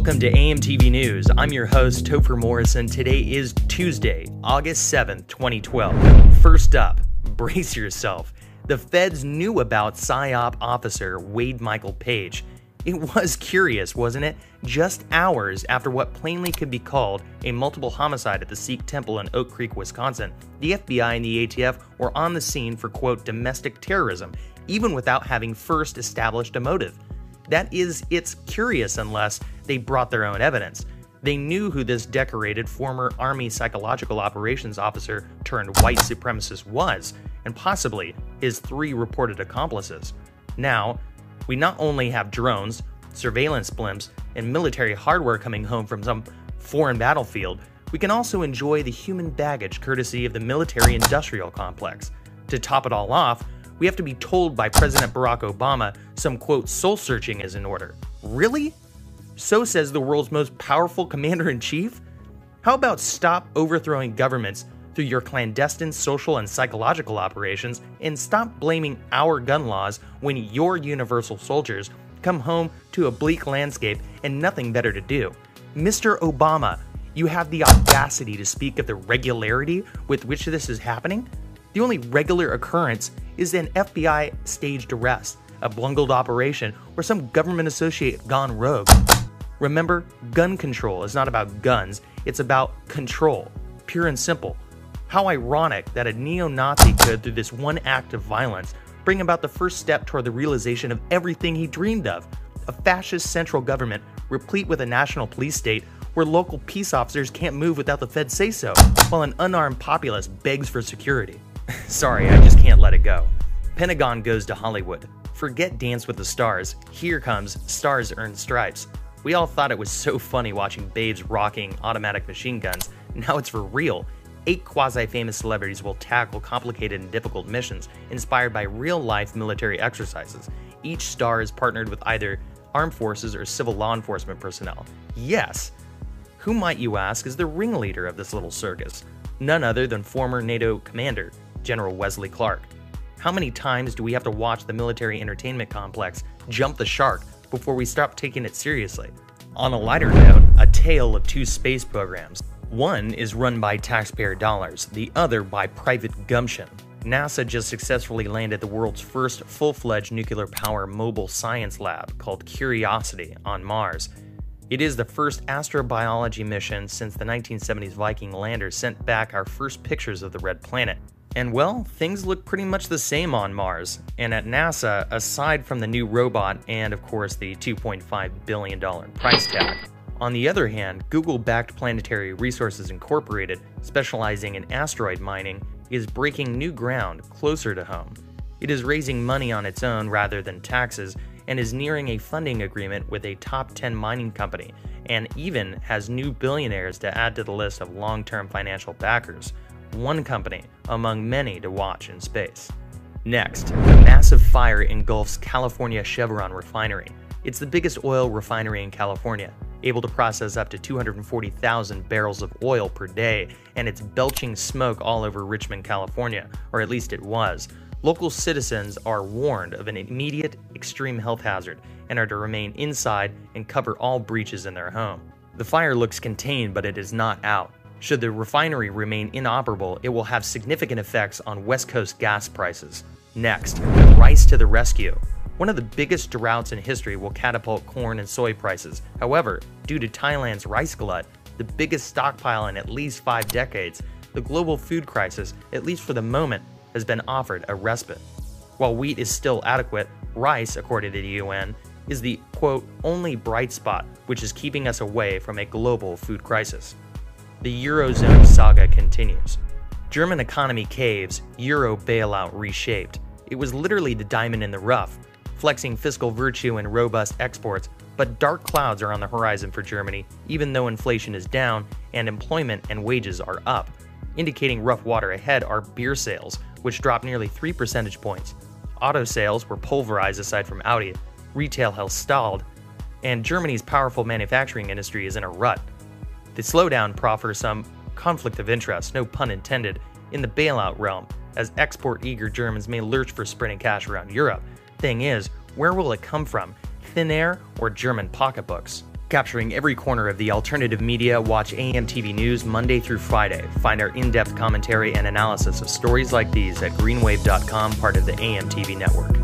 Welcome to AMTV News. I'm your host, Topher Morrison. Today is Tuesday, August 7th, 2012. First up, brace yourself. The feds knew about Psy-Op officer Wade Michael Page. It was curious, wasn't it? Just hours after what plainly could be called a multiple homicide at the Sikh temple in Oak Creek, Wisconsin, the FBI and the ATF were on the scene for, quote, domestic terrorism, even without having first established a motive. It's curious unless they brought their own evidence. They knew who this decorated former Army psychological operations officer turned white supremacist was, and possibly his 3 reported accomplices. Now, we not only have drones, surveillance blimps, and military hardware coming home from some foreign battlefield, we can also enjoy the human baggage courtesy of the military-industrial complex. To top it all off, we have to be told by President Barack Obama some, quote, soul-searching is in order. Really? So says the world's most powerful commander-in-chief? How about stop overthrowing governments through your clandestine social and psychological operations and stop blaming our gun laws when your universal soldiers come home to a bleak landscape and nothing better to do? Mr. Obama, you have the audacity to speak of the regularity with which this is happening? The only regular occurrence is an FBI staged arrest, a bungled operation, or some government associate gone rogue. Remember, gun control is not about guns, it's about control, pure and simple. How ironic that a neo-Nazi could, through this one act of violence, bring about the first step toward the realization of everything he dreamed of, a fascist central government replete with a national police state where local peace officers can't move without the feds say so, while an unarmed populace begs for security. Sorry, I just can't let it go. Pentagon goes to Hollywood. Forget Dance with the Stars. Here comes Stars Earn Stripes. We all thought it was so funny watching babes rocking automatic machine guns. Now it's for real. 8 quasi-famous celebrities will tackle complicated and difficult missions inspired by real-life military exercises. Each star is partnered with either armed forces or civil law enforcement personnel. Yes! Who, might you ask, is the ringleader of this little circus? None other than former NATO commander, General Wesley Clark. How many times do we have to watch the military entertainment complex jump the shark before we stop taking it seriously? On a lighter note, a tale of 2 space programs. One is run by taxpayer dollars, the other by private gumption. NASA just successfully landed the world's first full-fledged nuclear power mobile science lab called Curiosity on Mars. It is the first astrobiology mission since the 1970s Viking lander sent back our first pictures of the red planet. And well, things look pretty much the same on Mars. And at NASA, aside from the new robot and of course the $2.5 billion price tag. On the other hand, Google-backed Planetary Resources Incorporated, specializing in asteroid mining, is breaking new ground closer to home. It is raising money on its own rather than taxes and is nearing a funding agreement with a top 10 mining company and even has new billionaires to add to the list of long-term financial backers. One company among many to watch in space. Next, a massive fire engulfs California Chevron refinery. It's the biggest oil refinery in California, able to process up to 240,000 barrels of oil per day, and it's belching smoke all over Richmond, California, or at least it was. Local citizens are warned of an immediate extreme health hazard and are to remain inside and cover all breaches in their home. The fire looks contained, but it is not out. Should the refinery remain inoperable, it will have significant effects on West Coast gas prices. Next, rice to the rescue. One of the biggest droughts in history will catapult corn and soy prices. However, due to Thailand's rice glut, the biggest stockpile in at least 5 decades, the global food crisis, at least for the moment, has been offered a respite. While wheat is still adequate, rice, according to the UN, is the, quote, only bright spot which is keeping us away from a global food crisis. The Eurozone saga continues. German economy caves, Euro bailout reshaped. It was literally the diamond in the rough, flexing fiscal virtue and robust exports, but dark clouds are on the horizon for Germany, even though inflation is down and employment and wages are up. Indicating rough water ahead are beer sales, which dropped nearly 3 percentage points. Auto sales were pulverized aside from Audi, retail health stalled, and Germany's powerful manufacturing industry is in a rut. The slowdown proffers some conflict of interest, no pun intended, in the bailout realm, as export-eager Germans may lurch for sprinting cash around Europe. Thing is, where will it come from? Thin air or German pocketbooks? Capturing every corner of the alternative media, watch AMTV News Monday through Friday. Find our in-depth commentary and analysis of stories like these at greenwave.com, part of the AMTV network.